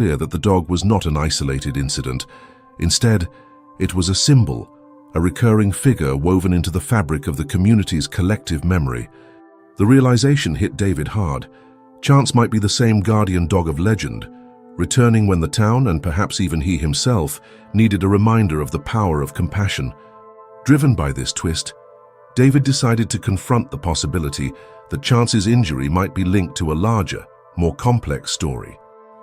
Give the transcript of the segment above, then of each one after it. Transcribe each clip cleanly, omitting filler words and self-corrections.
clear that the dog was not an isolated incident. Instead, it was a symbol, a recurring figure woven into the fabric of the community's collective memory. The realization hit David hard. Chance might be the same guardian dog of legend, returning when the town, and perhaps even he himself, needed a reminder of the power of compassion. Driven by this twist, David decided to confront the possibility that Chance's injury might be linked to a larger, more complex story.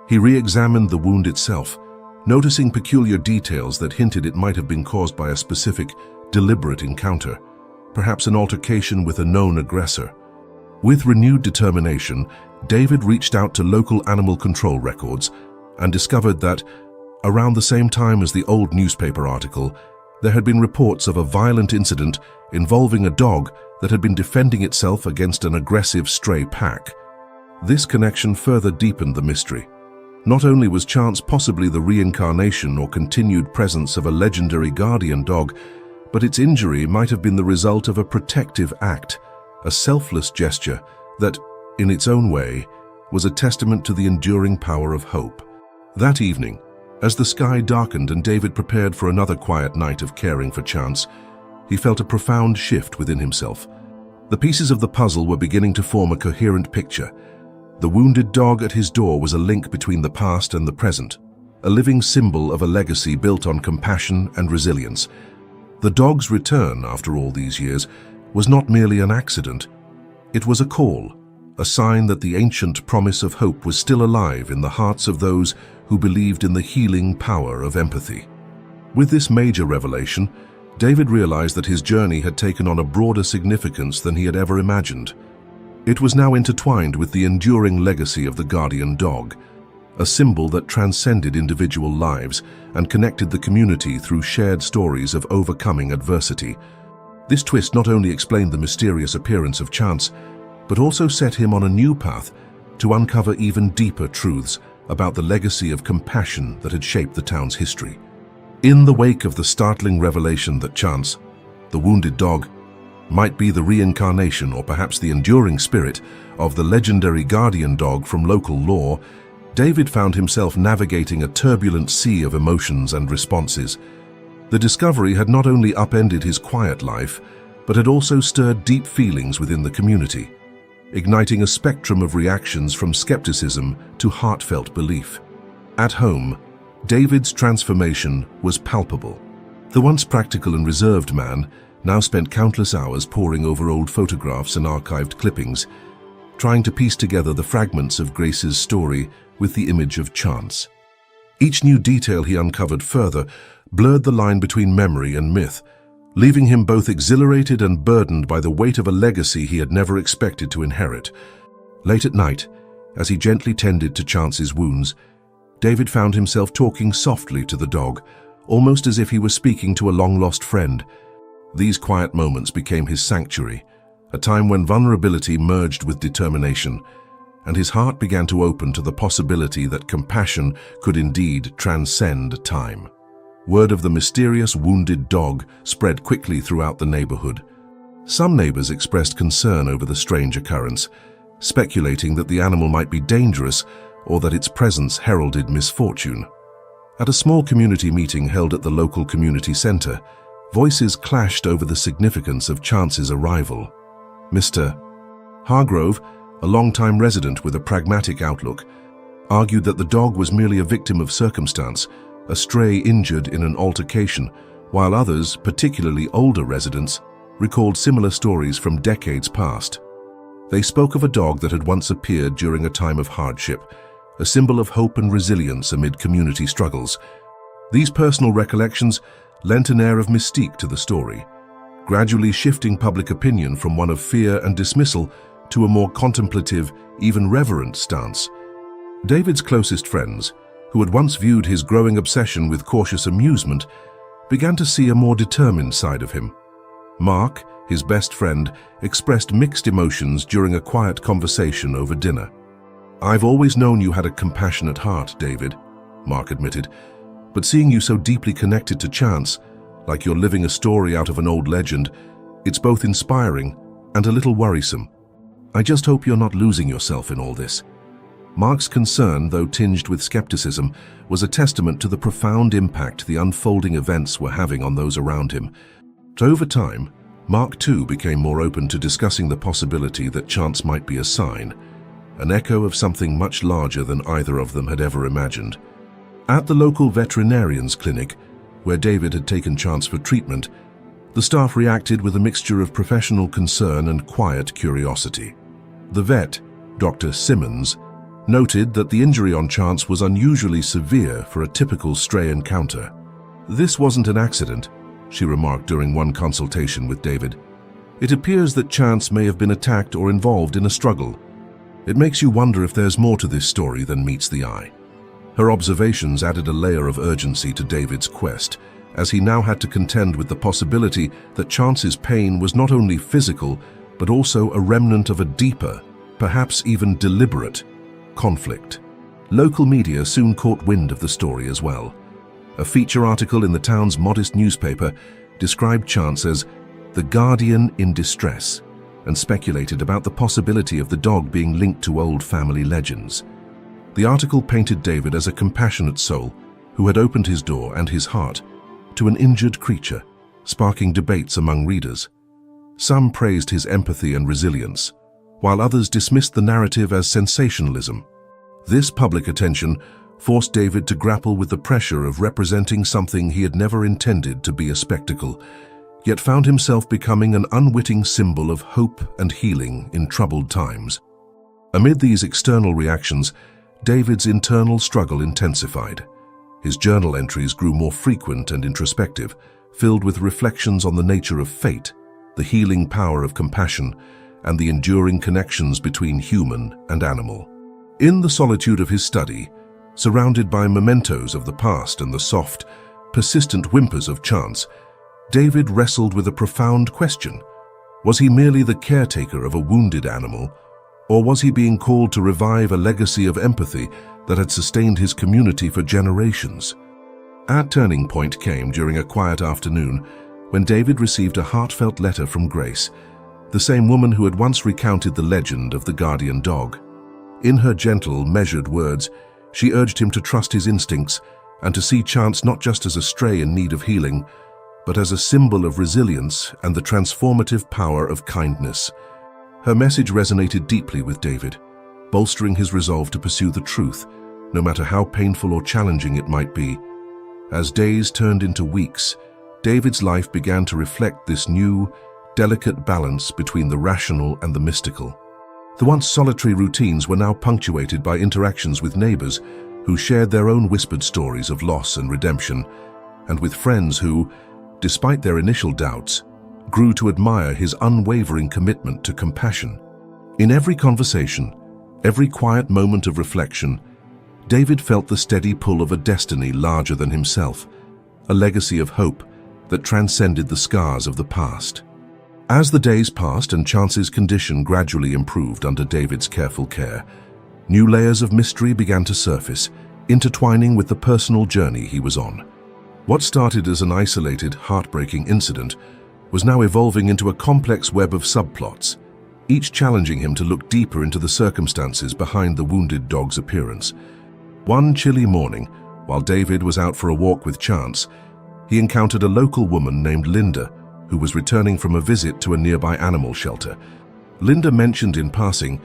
He re-examined the wound itself, noticing peculiar details that hinted it might have been caused by a specific, deliberate encounter, perhaps an altercation with a known aggressor. With renewed determination, David reached out to local animal control records and discovered that, around the same time as the old newspaper article, there had been reports of a violent incident involving a dog that had been defending itself against an aggressive stray pack. This connection further deepened the mystery. Not only was Chance possibly the reincarnation or continued presence of a legendary guardian dog, but its injury might have been the result of a protective act, a selfless gesture that, in its own way, was a testament to the enduring power of hope. That evening, as the sky darkened and David prepared for another quiet night of caring for Chance, he felt a profound shift within himself. The pieces of the puzzle were beginning to form a coherent picture. The wounded dog at his door was a link between the past and the present, a living symbol of a legacy built on compassion and resilience. The dog's return, after all these years, was not merely an accident. It was a call, a sign that the ancient promise of hope was still alive in the hearts of those who believed in the healing power of empathy. With this major revelation, David realized that his journey had taken on a broader significance than he had ever imagined. It was now intertwined with the enduring legacy of the guardian dog, a symbol that transcended individual lives and connected the community through shared stories of overcoming adversity. This twist not only explained the mysterious appearance of Chance, but also set him on a new path to uncover even deeper truths about the legacy of compassion that had shaped the town's history. In the wake of the startling revelation that Chance, the wounded dog, might be the reincarnation or perhaps the enduring spirit of the legendary guardian dog from local lore, David found himself navigating a turbulent sea of emotions and responses. The discovery had not only upended his quiet life, but had also stirred deep feelings within the community, igniting a spectrum of reactions from skepticism to heartfelt belief. At home, David's transformation was palpable. The once practical and reserved man now spent countless hours poring over old photographs and archived clippings, trying to piece together the fragments of Grace's story with the image of Chance. Each new detail he uncovered further blurred the line between memory and myth, leaving him both exhilarated and burdened by the weight of a legacy he had never expected to inherit. Late at night, as he gently tended to Chance's wounds, David found himself talking softly to the dog, almost as if he were speaking to a long-lost friend. These quiet moments became his sanctuary, a time when vulnerability merged with determination, and his heart began to open to the possibility that compassion could indeed transcend time. Word of the mysterious wounded dog spread quickly throughout the neighborhood. Some neighbors expressed concern over the strange occurrence, speculating that the animal might be dangerous or that its presence heralded misfortune. At a small community meeting held at the local community center, voices clashed over the significance of Chance's arrival. Mr. Hargrove, a longtime resident with a pragmatic outlook, argued that the dog was merely a victim of circumstance, a stray injured in an altercation, while others, particularly older residents, recalled similar stories from decades past. They spoke of a dog that had once appeared during a time of hardship, a symbol of hope and resilience amid community struggles. These personal recollections lent an air of mystique to the story, gradually shifting public opinion from one of fear and dismissal to a more contemplative, even reverent stance. David's closest friends, who had once viewed his growing obsession with cautious amusement, began to see a more determined side of him. Mark, his best friend, expressed mixed emotions during a quiet conversation over dinner. "I've always known you had a compassionate heart, David," Mark admitted, "but seeing you so deeply connected to Chance, like you're living a story out of an old legend, it's both inspiring and a little worrisome. I just hope you're not losing yourself in all this." Mark's concern, though tinged with skepticism, was a testament to the profound impact the unfolding events were having on those around him. Over time, Mark too became more open to discussing the possibility that chance might be a sign, an echo of something much larger than either of them had ever imagined. At the local veterinarian's clinic, where David had taken Chance for treatment, the staff reacted with a mixture of professional concern and quiet curiosity. The vet, Dr. Simmons, noted that the injury on Chance was unusually severe for a typical stray encounter. "This wasn't an accident," she remarked during one consultation with David. "It appears that Chance may have been attacked or involved in a struggle. It makes you wonder if there's more to this story than meets the eye." Her observations added a layer of urgency to David's quest, as he now had to contend with the possibility that Chance's pain was not only physical, but also a remnant of a deeper, perhaps even deliberate, conflict. Local media soon caught wind of the story as well. A feature article in the town's modest newspaper described Chance as the guardian in distress and speculated about the possibility of the dog being linked to old family legends. The article painted David as a compassionate soul who had opened his door and his heart to an injured creature, sparking debates among readers. Some praised his empathy and resilience, while others dismissed the narrative as sensationalism. This public attention forced David to grapple with the pressure of representing something he had never intended to be a spectacle, yet found himself becoming an unwitting symbol of hope and healing in troubled times. Amid these external reactions, David's internal struggle intensified. His journal entries grew more frequent and introspective, filled with reflections on the nature of fate, the healing power of compassion, and the enduring connections between human and animal. In the solitude of his study, surrounded by mementos of the past and the soft, persistent whimpers of Chance, David wrestled with a profound question. Was he merely the caretaker of a wounded animal, or was he being called to revive a legacy of empathy that had sustained his community for generations? Our turning point came during a quiet afternoon when David received a heartfelt letter from Grace, the same woman who had once recounted the legend of the guardian dog. In her gentle, measured words, she urged him to trust his instincts and to see Chance not just as a stray in need of healing, but as a symbol of resilience and the transformative power of kindness. Her message resonated deeply with David, bolstering his resolve to pursue the truth, no matter how painful or challenging it might be. As days turned into weeks, David's life began to reflect this new, delicate balance between the rational and the mystical. The once solitary routines were now punctuated by interactions with neighbors who shared their own whispered stories of loss and redemption, and with friends who, despite their initial doubts, grew to admire his unwavering commitment to compassion. In every conversation, every quiet moment of reflection, David felt the steady pull of a destiny larger than himself, a legacy of hope that transcended the scars of the past. As the days passed and Chance's condition gradually improved under David's careful care, new layers of mystery began to surface, intertwining with the personal journey he was on. What started as an isolated, heartbreaking incident was now evolving into a complex web of subplots, each challenging him to look deeper into the circumstances behind the wounded dog's appearance. One chilly morning, while David was out for a walk with Chance, he encountered a local woman named Linda, who was returning from a visit to a nearby animal shelter. Linda mentioned in passing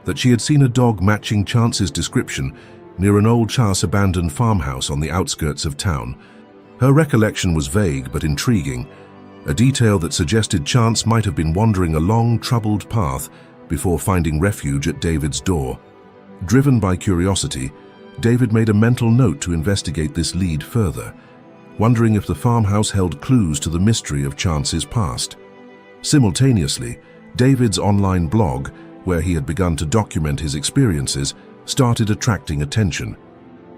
that she had seen a dog matching Chance's description near an old Chance abandoned farmhouse on the outskirts of town. Her recollection was vague but intriguing, a detail that suggested Chance might have been wandering a long, troubled path before finding refuge at David's door. Driven by curiosity, David made a mental note to investigate this lead further, wondering if the farmhouse held clues to the mystery of Chance's past. Simultaneously, David's online blog, where he had begun to document his experiences, started attracting attention.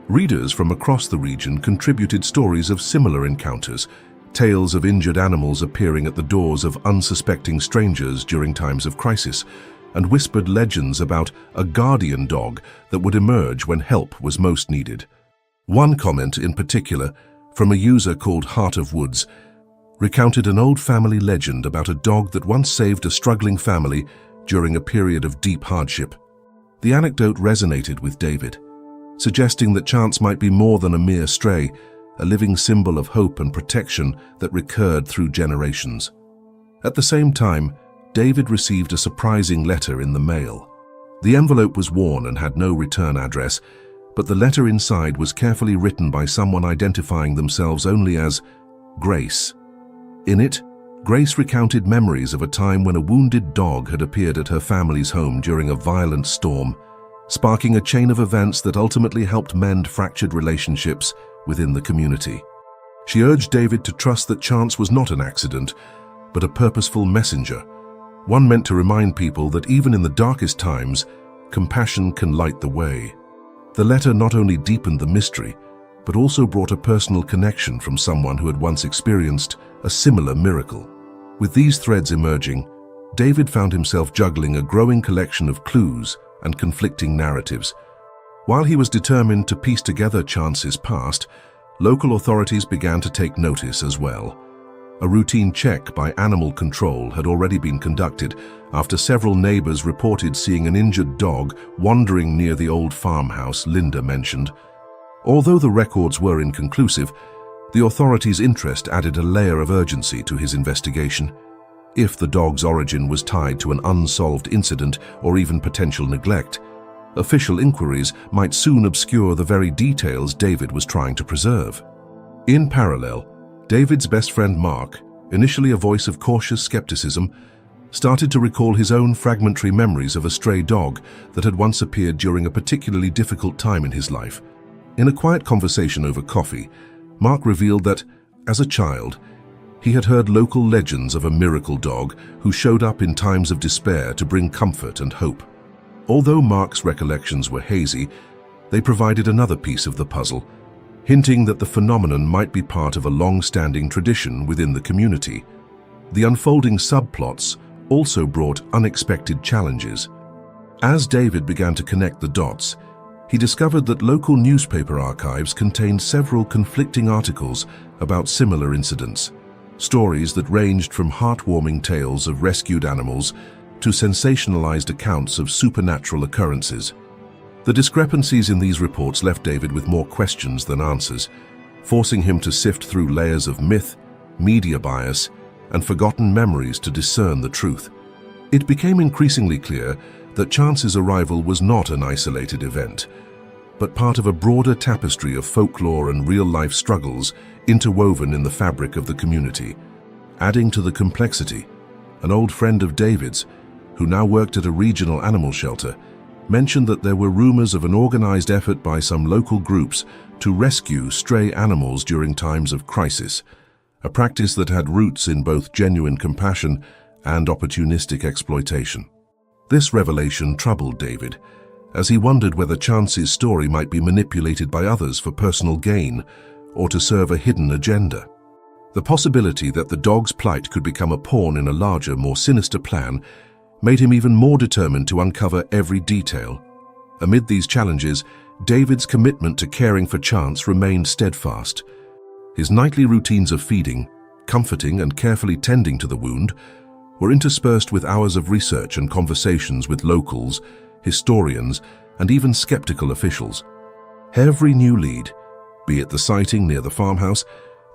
Readers from across the region contributed stories of similar encounters, tales of injured animals appearing at the doors of unsuspecting strangers during times of crisis, and whispered legends about a guardian dog that would emerge when help was most needed. One comment in particular, from a user called Heart of Woods, recounted an old family legend about a dog that once saved a struggling family during a period of deep hardship. The anecdote resonated with David, suggesting that Chance might be more than a mere stray, a living symbol of hope and protection that recurred through generations. At the same time, David received a surprising letter in the mail. The envelope was worn and had no return address, but the letter inside was carefully written by someone identifying themselves only as Grace. In it, Grace recounted memories of a time when a wounded dog had appeared at her family's home during a violent storm, sparking a chain of events that ultimately helped mend fractured relationships within the community. She urged David to trust that Chance was not an accident, but a purposeful messenger, one meant to remind people that even in the darkest times, compassion can light the way. The letter not only deepened the mystery, but also brought a personal connection from someone who had once experienced a similar miracle. With these threads emerging, David found himself juggling a growing collection of clues and conflicting narratives. While he was determined to piece together Chance's past, local authorities began to take notice as well. A routine check by animal control had already been conducted after several neighbors reported seeing an injured dog wandering near the old farmhouse Linda mentioned. Although the records were inconclusive, the authorities' interest added a layer of urgency to his investigation. If the dog's origin was tied to an unsolved incident or even potential neglect, official inquiries might soon obscure the very details David was trying to preserve. In parallel, David's best friend Mark, initially a voice of cautious skepticism, started to recall his own fragmentary memories of a stray dog that had once appeared during a particularly difficult time in his life. In a quiet conversation over coffee, Mark revealed that, as a child, he had heard local legends of a miracle dog who showed up in times of despair to bring comfort and hope. Although Mark's recollections were hazy, they provided another piece of the puzzle, hinting that the phenomenon might be part of a long-standing tradition within the community. The unfolding subplots also brought unexpected challenges. As David began to connect the dots, he discovered that local newspaper archives contained several conflicting articles about similar incidents, stories that ranged from heartwarming tales of rescued animals to sensationalized accounts of supernatural occurrences. The discrepancies in these reports left David with more questions than answers, forcing him to sift through layers of myth, media bias, and forgotten memories to discern the truth. It became increasingly clear that Chance's arrival was not an isolated event, but part of a broader tapestry of folklore and real-life struggles interwoven in the fabric of the community. Adding to the complexity, an old friend of David's, who now worked at a regional animal shelter, mentioned that there were rumors of an organized effort by some local groups to rescue stray animals during times of crisis, a practice that had roots in both genuine compassion and opportunistic exploitation. This revelation troubled David, as he wondered whether Chance's story might be manipulated by others for personal gain or to serve a hidden agenda. The possibility that the dog's plight could become a pawn in a larger, more sinister plan made him even more determined to uncover every detail. Amid these challenges, David's commitment to caring for Chance remained steadfast. His nightly routines of feeding, comforting, and carefully tending to the wound were interspersed with hours of research and conversations with locals, historians, and even skeptical officials. Every new lead, be it the sighting near the farmhouse,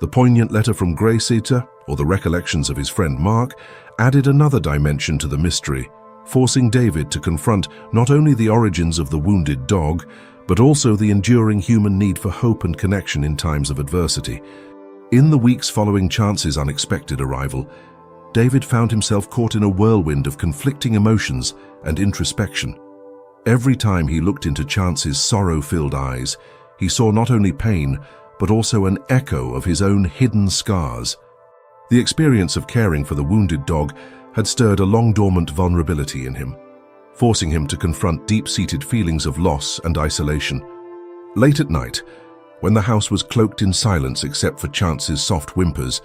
the poignant letter from Grace, or the recollections of his friend Mark, added another dimension to the mystery, forcing David to confront not only the origins of the wounded dog, but also the enduring human need for hope and connection in times of adversity. In the weeks following Chance's unexpected arrival, David found himself caught in a whirlwind of conflicting emotions and introspection. Every time he looked into Chance's sorrow-filled eyes, he saw not only pain, but also an echo of his own hidden scars. The experience of caring for the wounded dog had stirred a long-dormant vulnerability in him, forcing him to confront deep-seated feelings of loss and isolation. Late at night, when the house was cloaked in silence except for Chance's soft whimpers,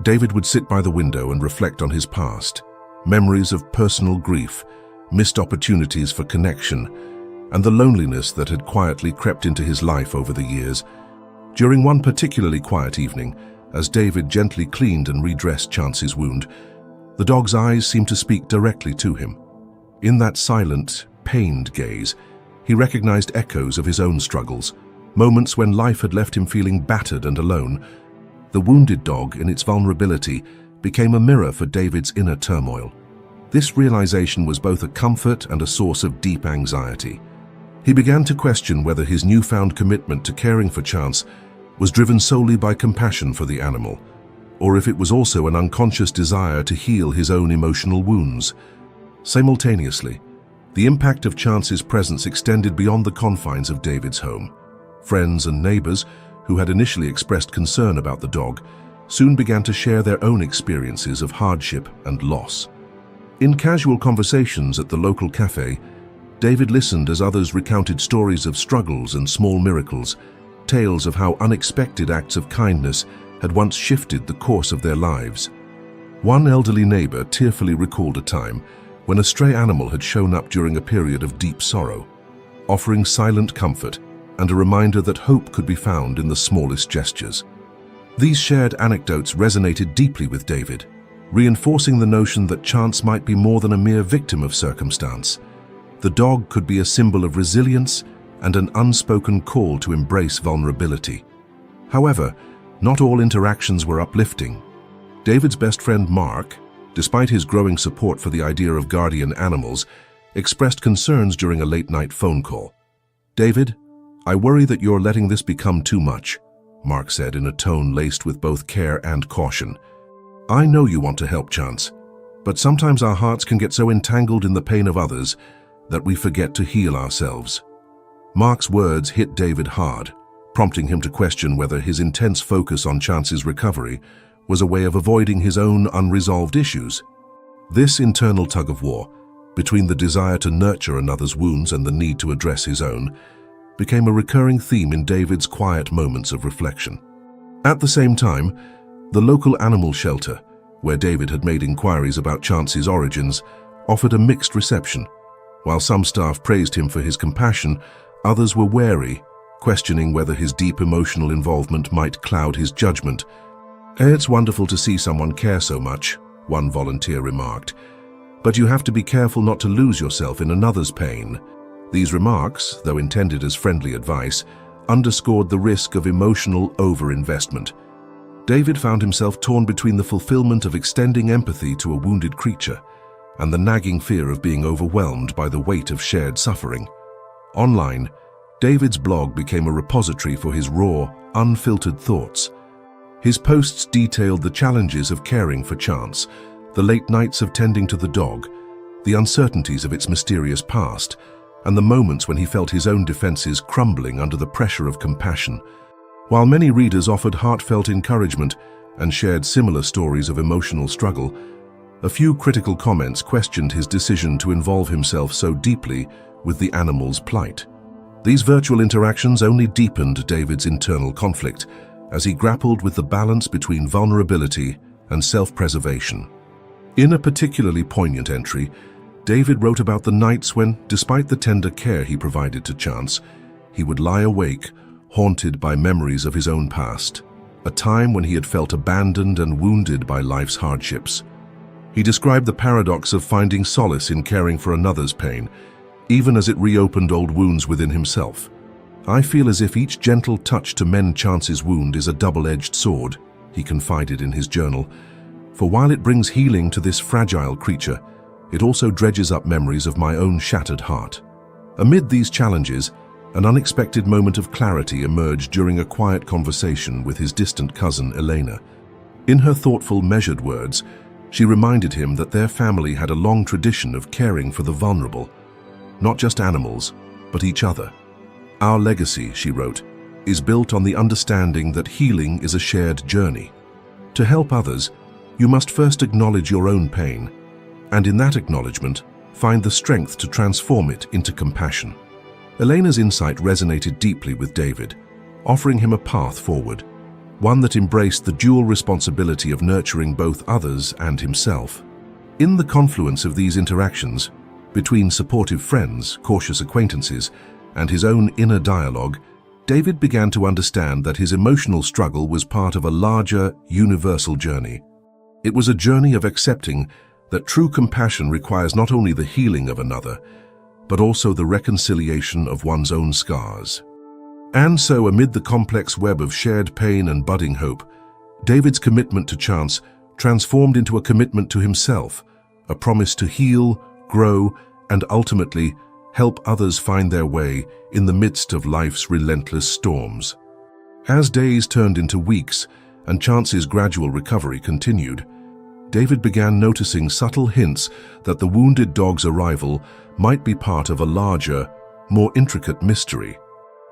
David would sit by the window and reflect on his past, memories of personal grief, missed opportunities for connection, and the loneliness that had quietly crept into his life over the years. During one particularly quiet evening, as David gently cleaned and redressed Chance's wound, the dog's eyes seemed to speak directly to him. In that silent, pained gaze, he recognized echoes of his own struggles, moments when life had left him feeling battered and alone. The wounded dog, in its vulnerability, became a mirror for David's inner turmoil. This realization was both a comfort and a source of deep anxiety. He began to question whether his newfound commitment to caring for Chance was driven solely by compassion for the animal, or if it was also an unconscious desire to heal his own emotional wounds. Simultaneously, the impact of Chance's presence extended beyond the confines of David's home. Friends and neighbors, who had initially expressed concern about the dog, soon began to share their own experiences of hardship and loss. In casual conversations at the local cafe, David listened as others recounted stories of struggles and small miracles, tales of how unexpected acts of kindness had once shifted the course of their lives. One elderly neighbor tearfully recalled a time when a stray animal had shown up during a period of deep sorrow, offering silent comfort and a reminder that hope could be found in the smallest gestures. These shared anecdotes resonated deeply with David, reinforcing the notion that Chance might be more than a mere victim of circumstance. The dog could be a symbol of resilience and an unspoken call to embrace vulnerability. However, not all interactions were uplifting. David's best friend Mark, despite his growing support for the idea of guardian animals, expressed concerns during a late-night phone call. "David, I worry that you're letting this become too much," Mark said in a tone laced with both care and caution. "I know you want to help Chance, but sometimes our hearts can get so entangled in the pain of others that we forget to heal ourselves." Mark's words hit David hard, prompting him to question whether his intense focus on Chance's recovery was a way of avoiding his own unresolved issues. This internal tug-of-war, between the desire to nurture another's wounds and the need to address his own, became a recurring theme in David's quiet moments of reflection. At the same time, the local animal shelter, where David had made inquiries about Chance's origins, offered a mixed reception. While some staff praised him for his compassion, others were wary, questioning whether his deep emotional involvement might cloud his judgment. "It's wonderful to see someone care so much," one volunteer remarked, "but you have to be careful not to lose yourself in another's pain." These remarks, though intended as friendly advice, underscored the risk of emotional overinvestment. David found himself torn between the fulfillment of extending empathy to a wounded creature and the nagging fear of being overwhelmed by the weight of shared suffering. Online, David's blog became a repository for his raw, unfiltered thoughts. His posts detailed the challenges of caring for Chance, the late nights of tending to the dog, the uncertainties of its mysterious past, and the moments when he felt his own defenses crumbling under the pressure of compassion. While many readers offered heartfelt encouragement and shared similar stories of emotional struggle, a few critical comments questioned his decision to involve himself so deeply with the animal's plight. These virtual interactions only deepened David's internal conflict as he grappled with the balance between vulnerability and self-preservation. In a particularly poignant entry, David wrote about the nights when, despite the tender care he provided to Chance, he would lie awake, haunted by memories of his own past, a time when he had felt abandoned and wounded by life's hardships. He described the paradox of finding solace in caring for another's pain, even as it reopened old wounds within himself. "I feel as if each gentle touch to mend Chance's wound is a double-edged sword," he confided in his journal, "for while it brings healing to this fragile creature, it also dredges up memories of my own shattered heart." Amid these challenges, an unexpected moment of clarity emerged during a quiet conversation with his distant cousin Elena. In her thoughtful, measured words, she reminded him that their family had a long tradition of caring for the vulnerable, not just animals, but each other. "Our legacy," she wrote, "is built on the understanding that healing is a shared journey. To help others, you must first acknowledge your own pain, and in that acknowledgement, find the strength to transform it into compassion." Elena's insight resonated deeply with David, offering him a path forward, one that embraced the dual responsibility of nurturing both others and himself. In the confluence of these interactions, between supportive friends, cautious acquaintances, and his own inner dialogue, David began to understand that his emotional struggle was part of a larger, universal journey. It was a journey of accepting that true compassion requires not only the healing of another, but also the reconciliation of one's own scars. And so, amid the complex web of shared pain and budding hope, David's commitment to Chance transformed into a commitment to himself, a promise to heal, grow, and ultimately help others find their way in the midst of life's relentless storms. As days turned into weeks and Chance's gradual recovery continued, David began noticing subtle hints that the wounded dog's arrival might be part of a larger, more intricate mystery.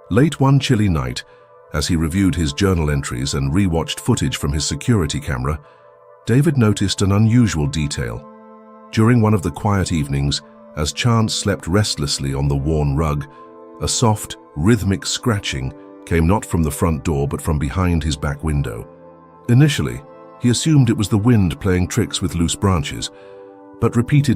Late one chilly night, as he reviewed his journal entries and rewatched footage from his security camera, David noticed an unusual detail. During one of the quiet evenings, as Chance slept restlessly on the worn rug, a soft, rhythmic scratching came not from the front door but from behind his back window. Initially, he assumed it was the wind playing tricks with loose branches, but repeated